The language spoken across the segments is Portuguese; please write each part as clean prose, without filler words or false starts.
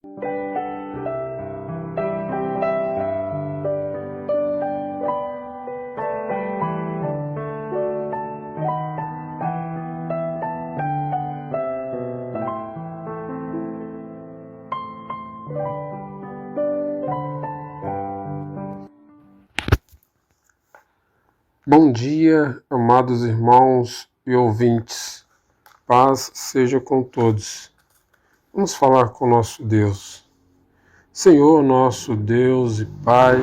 Bom dia, amados irmãos e ouvintes. Paz seja com todos. Vamos falar com nosso Deus. Senhor, nosso Deus e Pai,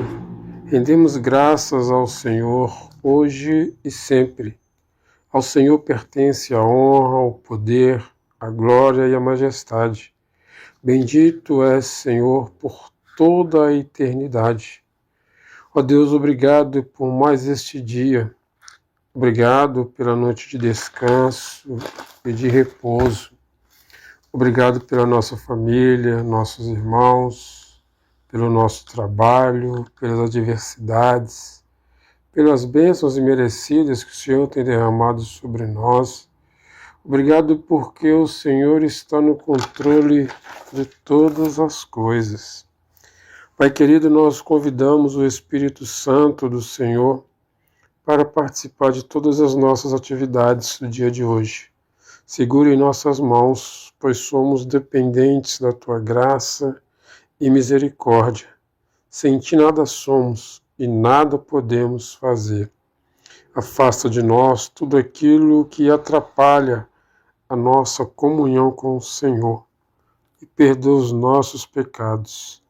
rendemos graças ao Senhor hoje e sempre. Ao Senhor pertence a honra, o poder, a glória e a majestade. Bendito és, Senhor, por toda a eternidade. Ó Deus, obrigado por mais este dia. Obrigado pela noite de descanso e de repouso. Obrigado pela nossa família, nossos irmãos, pelo nosso trabalho, pelas adversidades, pelas bênçãos imerecidas que o Senhor tem derramado sobre nós. Obrigado porque o Senhor está no controle de todas as coisas. Pai querido, nós convidamos o Espírito Santo do Senhor para participar de todas as nossas atividades do dia de hoje. Segure em nossas mãos, pois somos dependentes da Tua graça e misericórdia. Sem Ti nada somos e nada podemos fazer. Afasta de nós tudo aquilo que atrapalha a nossa comunhão com o Senhor e perdoa os nossos pecados.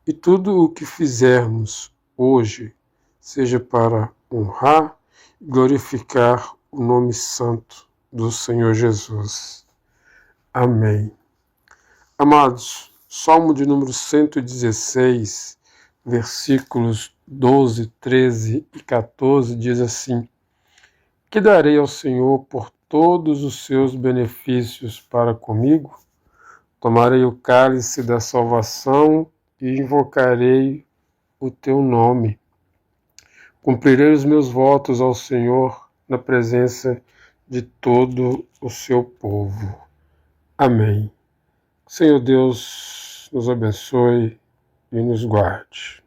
E tudo o que fizermos hoje seja para honrar e glorificar o nome santo do Senhor Jesus. Amém. Amados, Salmo de número 116, versículos 12, 13 e 14 diz assim: Que darei ao Senhor por todos os seus benefícios para comigo? Tomarei o cálice da salvação e invocarei o teu nome. Cumprirei os meus votos ao Senhor na presença de todo o seu povo. Amém. Senhor Deus nos abençoe e nos guarde.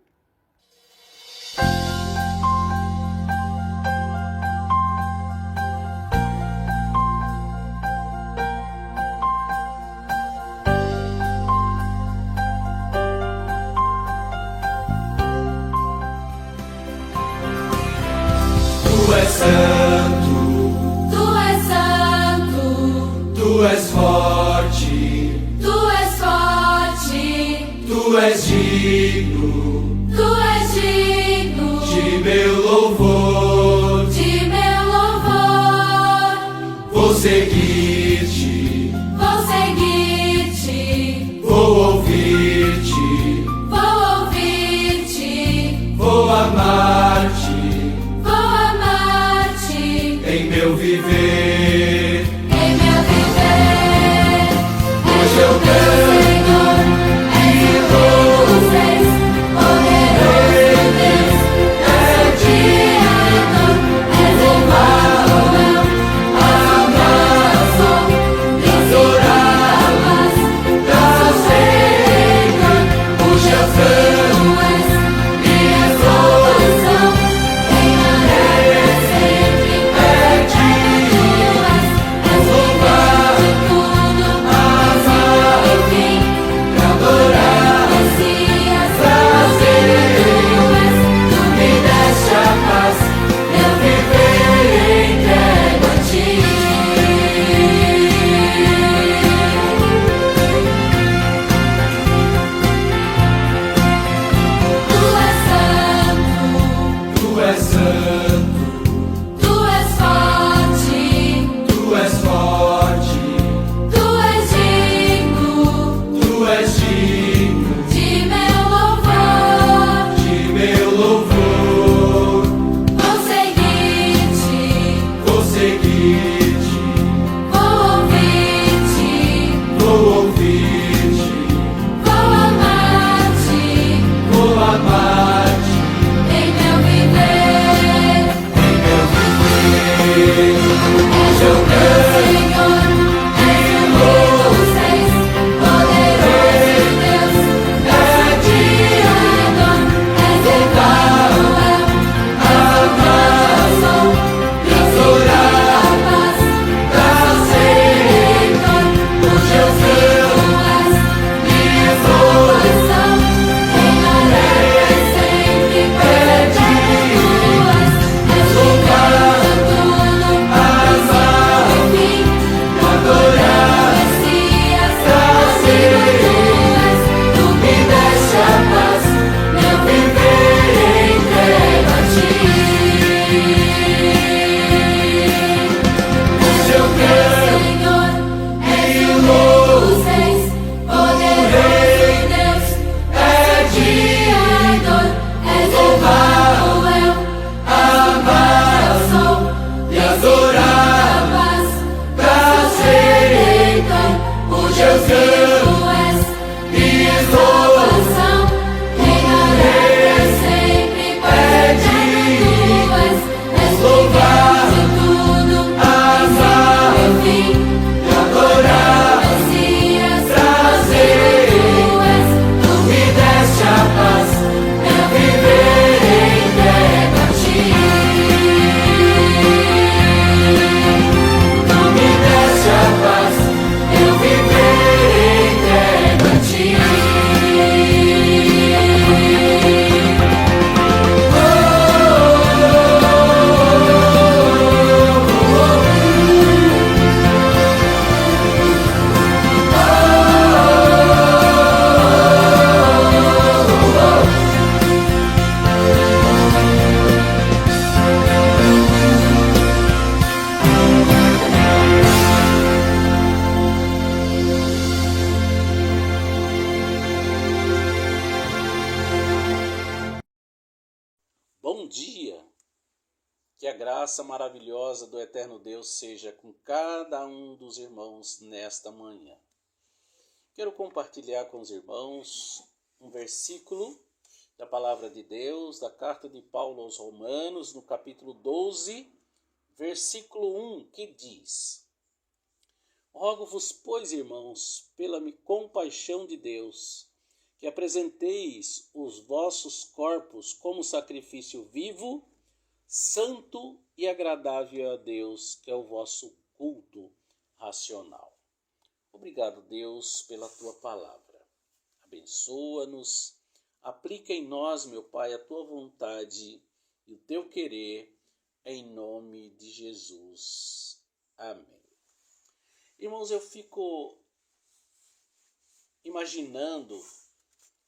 Tu és santo, Tu és santo, Tu és forte, Tu és forte, Tu és digno, Tu és digno de meu louvor, Vou seguir-te, vou ouvir-te, vou amar-te. Em meu viver, hoje eu canto, Senhor, és o Deus dos reis, poderoso Deus, és Criador, és Emmanuel, amado, adoramas, nosso Senhor, hoje eu canto, és minha salvação, Senhor, és o Deus dos reis, poderoso Bom dia, que a graça maravilhosa do eterno Deus seja com cada um dos irmãos nesta manhã. Quero compartilhar com os irmãos um versículo da palavra de Deus, da carta de Paulo aos Romanos, no capítulo 12, versículo 1, que diz: Rogo-vos, pois, irmãos, pela compaixão de Deus, que apresenteis os vossos corpos como sacrifício vivo, santo e agradável a Deus, que é o vosso culto racional. Obrigado, Deus, pela tua palavra. Abençoa-nos, aplica em nós, meu Pai, a tua vontade e o teu querer, em nome de Jesus. Amém. Irmãos, eu fico imaginando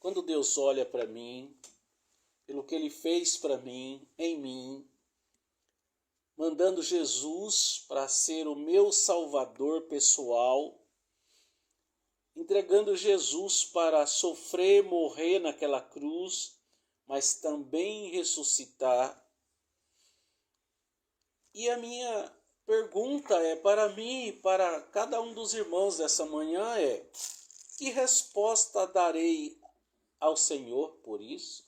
quando Deus olha para mim, pelo que Ele fez para mim, em mim, mandando Jesus para ser o meu Salvador pessoal, entregando Jesus para sofrer, morrer naquela cruz, mas também ressuscitar. E a minha pergunta é para mim e para cada um dos irmãos dessa manhã é: que resposta darei ao Senhor por isso?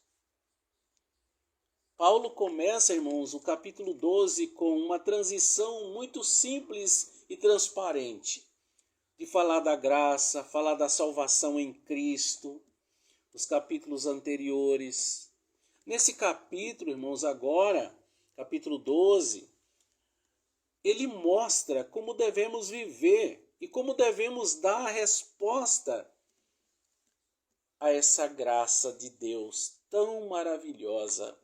Paulo começa, irmãos, o capítulo 12 com uma transição muito simples e transparente, de falar da graça, falar da salvação em Cristo, os capítulos anteriores. Nesse capítulo, irmãos, agora, capítulo 12, ele mostra como devemos viver e como devemos dar a resposta a essa graça de Deus tão maravilhosa.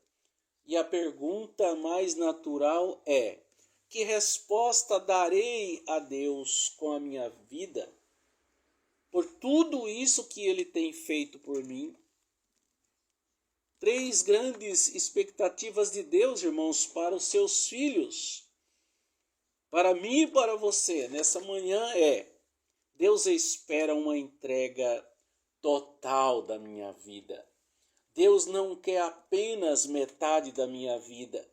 E a pergunta mais natural é: que resposta darei a Deus com a minha vida por tudo isso que Ele tem feito por mim? 3 grandes expectativas de Deus, irmãos, para os seus filhos. Para mim e para você, nessa manhã é: Deus espera uma entrega total da minha vida. Deus não quer apenas metade da minha vida.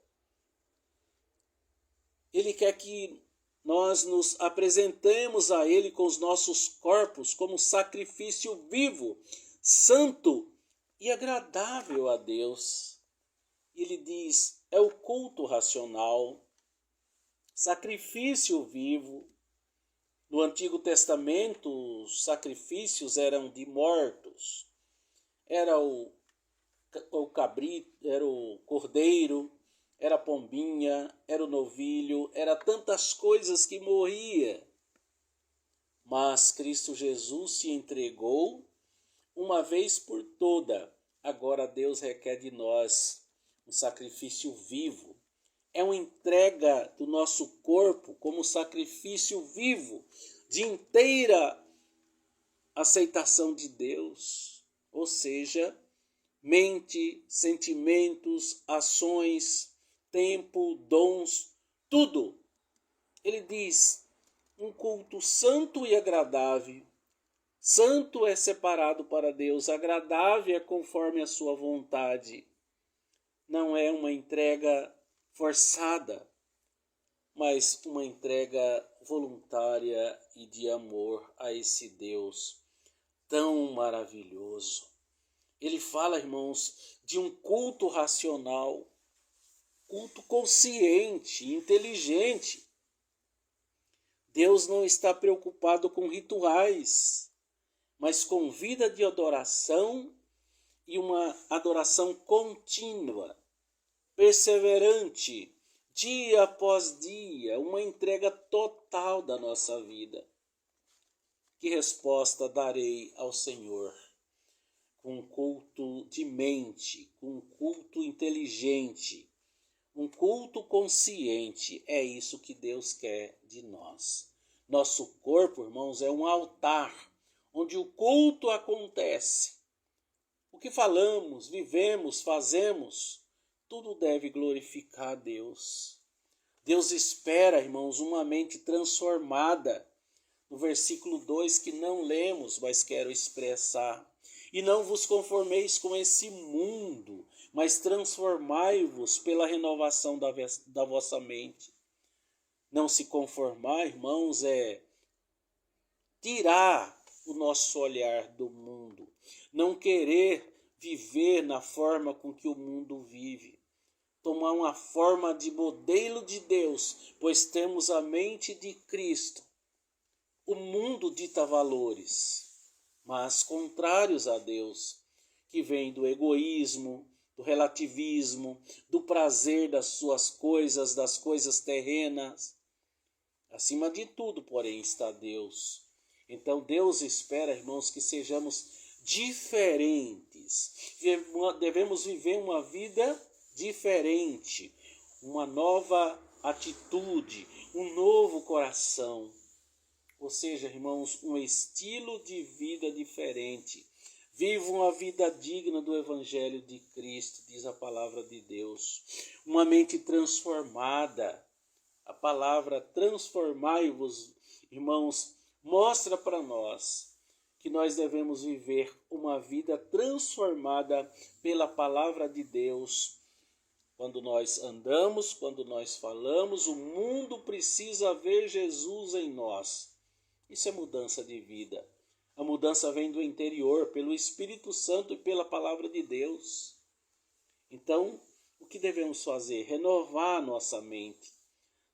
Ele quer que nós nos apresentemos a Ele com os nossos corpos como sacrifício vivo, santo e agradável a Deus. Ele diz, é o culto racional, sacrifício vivo. No Antigo Testamento, os sacrifícios eram de mortos. Era o cabrito, era o cordeiro, era a pombinha, era o novilho, era tantas coisas que morria. Mas Cristo Jesus se entregou uma vez por toda. Agora Deus requer de nós um sacrifício vivo. É uma entrega do nosso corpo como sacrifício vivo, de inteira aceitação de Deus. Ou seja, mente, sentimentos, ações, tempo, dons, tudo. Ele diz, um culto santo e agradável. Santo é separado para Deus, agradável é conforme a sua vontade. Não é uma entrega forçada, mas uma entrega voluntária e de amor a esse Deus tão maravilhoso. Ele fala, irmãos, de um culto racional, culto consciente, inteligente. Deus não está preocupado com rituais, mas com vida de adoração e uma adoração contínua, perseverante, dia após dia, uma entrega total da nossa vida. Que resposta darei ao Senhor? Com um culto de mente, com um culto inteligente, um culto consciente. É isso que Deus quer de nós. Nosso corpo, irmãos, é um altar onde o culto acontece. O que falamos, vivemos, fazemos, tudo deve glorificar a Deus. Deus espera, irmãos, uma mente transformada. No versículo 2 que não lemos, mas quero expressar. E não vos conformeis com esse mundo, mas transformai-vos pela renovação da vossa mente. Não se conformar, irmãos, é tirar o nosso olhar do mundo. Não querer viver na forma com que o mundo vive. Tomar uma forma de modelo de Deus, pois temos a mente de Cristo. O mundo dita valores, mas contrários a Deus, que vem do egoísmo, do relativismo, do prazer das suas coisas, das coisas terrenas. Acima de tudo, porém, está Deus. Então Deus espera, irmãos, que sejamos diferentes. Devemos viver uma vida diferente, uma nova atitude, um novo coração. Ou seja, irmãos, um estilo de vida diferente. Vivam a vida digna do Evangelho de Cristo, diz a palavra de Deus. Uma mente transformada. A palavra transformai-vos, irmãos, mostra para nós que nós devemos viver uma vida transformada pela palavra de Deus. Quando nós andamos, quando nós falamos, o mundo precisa ver Jesus em nós. Isso é mudança de vida. A mudança vem do interior, pelo Espírito Santo e pela palavra de Deus. Então, o que devemos fazer? Renovar nossa mente.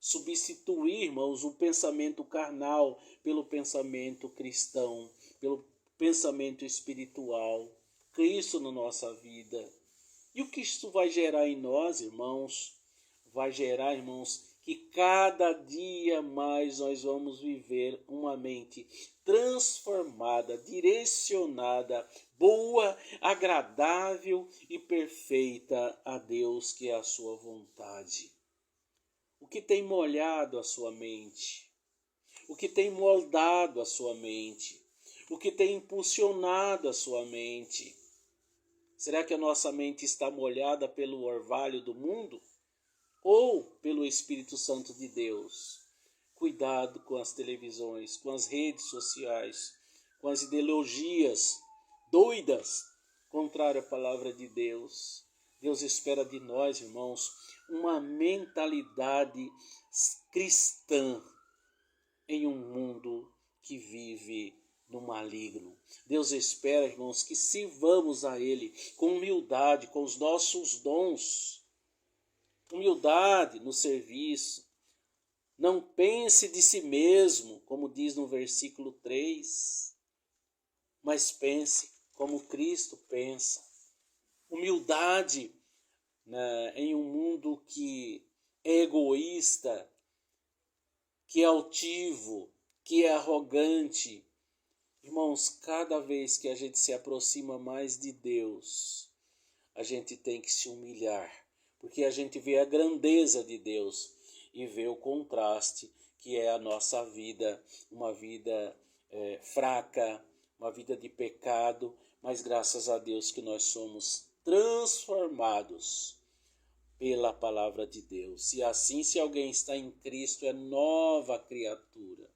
Substituir, irmãos, o pensamento carnal pelo pensamento cristão, pelo pensamento espiritual. Cristo na nossa vida. E o que isso vai gerar em nós, irmãos? Vai gerar, irmãos, que cada dia mais nós vamos viver uma mente transformada, direcionada, boa, agradável e perfeita a Deus, que é a sua vontade. O que tem molhado a sua mente? O que tem moldado a sua mente? O que tem impulsionado a sua mente? Será que a nossa mente está molhada pelo orvalho do mundo? Ou pelo Espírito Santo de Deus? Cuidado com as televisões, com as redes sociais, com as ideologias doidas, contrário à palavra de Deus. Deus espera de nós, irmãos, uma mentalidade cristã em um mundo que vive no maligno. Deus espera, irmãos, que sirvamos a Ele com humildade, com os nossos dons. Humildade no serviço. Não pense de si mesmo, como diz no versículo 3, mas pense como Cristo pensa. Humildade, né, em um mundo que é egoísta, que é altivo, que é arrogante. Irmãos, cada vez que a gente se aproxima mais de Deus, a gente tem que se humilhar, porque a gente vê a grandeza de Deus e vê o contraste que é a nossa vida, uma vida fraca, uma vida de pecado, mas graças a Deus que nós somos transformados pela palavra de Deus. E assim, se alguém está em Cristo, é nova criatura.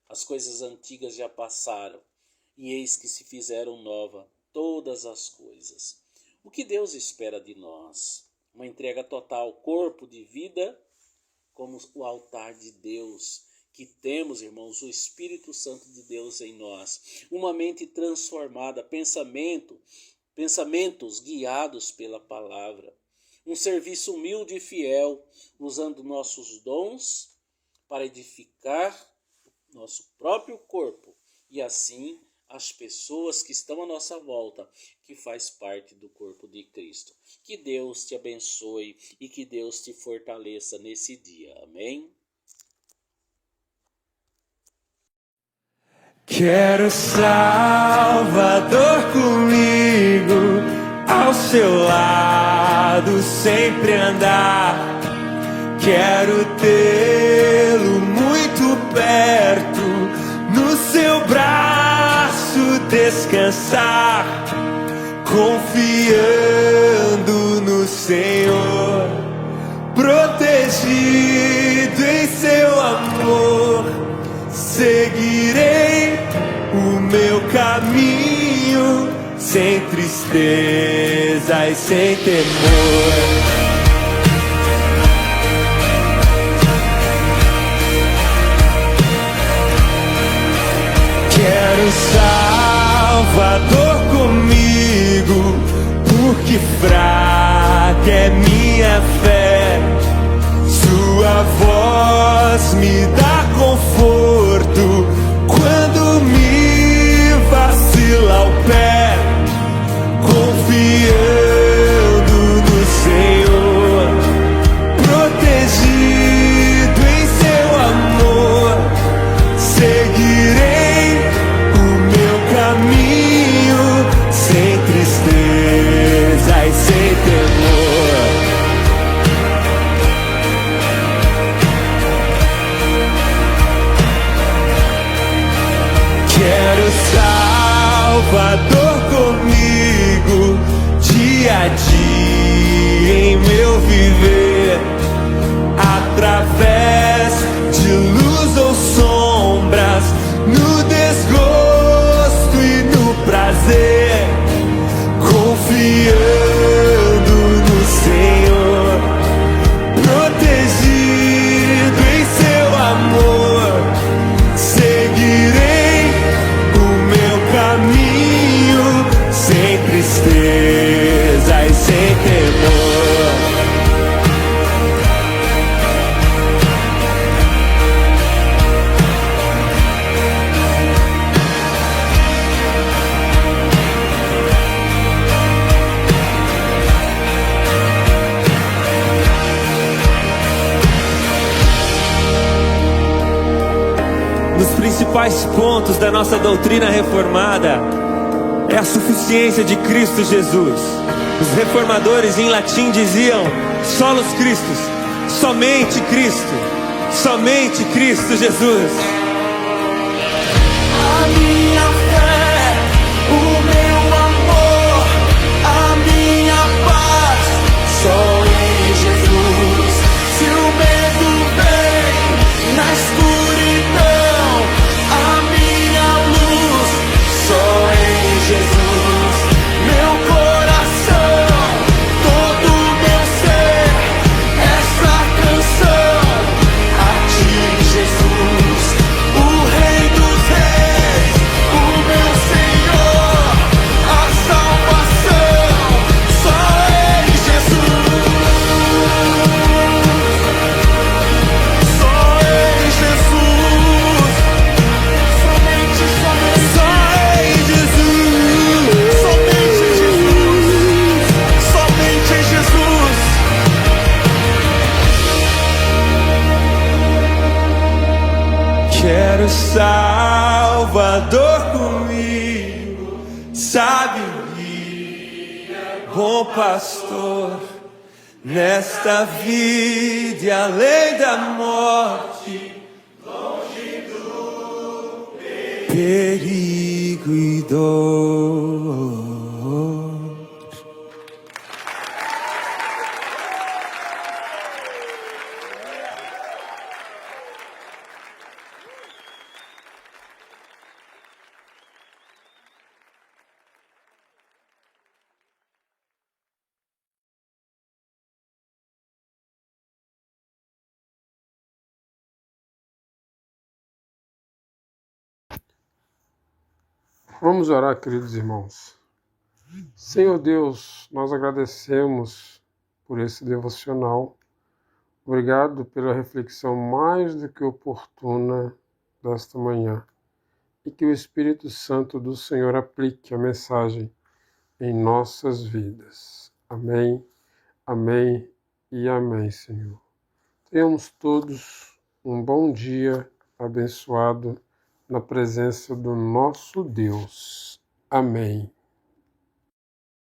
As coisas antigas já passaram, e eis que se fizeram nova todas as coisas. O que Deus espera de nós? Uma entrega total, corpo de vida, como o altar de Deus, que temos, irmãos, o Espírito Santo de Deus em nós. Uma mente transformada, pensamentos guiados pela palavra. Um serviço humilde e fiel, usando nossos dons para edificar nosso próprio corpo e assim as pessoas que estão à nossa volta, que faz parte do corpo de Cristo. Que Deus te abençoe e que Deus te fortaleça nesse dia. Amém? Quero Salvador comigo, ao seu lado sempre andar. Quero tê-lo muito perto, no seu braço descansar, confiando no Senhor, protegido em seu amor. Seguirei o meu caminho, sem tristeza e sem temor. Quero Salvador comigo, porque fraca é minha fé. Sua voz me dá conforto quando me vacila o pé, confiando no Senhor, protegido em seu amor. Seguirei o meu caminho sem tristeza e sem temor. Quero Salvador comigo, dia a dia em meu viver, através de luz ou sombras, no desgosto e no prazer, confiando no Senhor, protegido em seu amor. Seguirei o meu caminho sem tristeza e sem temor. Nos principais pontos da nossa doutrina reformada é a suficiência de Cristo Jesus. Os reformadores em latim diziam solos Christus, somente Cristo Jesus. A minha fé, o meu amor, a minha paz, só em Jesus. Se o medo vem na escuridão, a minha luz, só em Jesus. Meu coração, todo meu ser, essa canção a ti, Jesus, o Rei dos Reis, o meu Senhor, a salvação, só em Jesus, só em Jesus, somente, só em Jesus, somente Jesus, somente em Jesus. Quero Salvador comigo, sabe, guia, bom pastor, nesta vida e além da morte, longe do perigo e dor. Vamos orar, queridos irmãos. Senhor Deus, nós agradecemos por esse devocional. Obrigado pela reflexão mais do que oportuna desta manhã. E que o Espírito Santo do Senhor aplique a mensagem em nossas vidas. Amém, amém e amém, Senhor. Tenhamos todos um bom dia abençoado na presença do nosso Deus. Amém.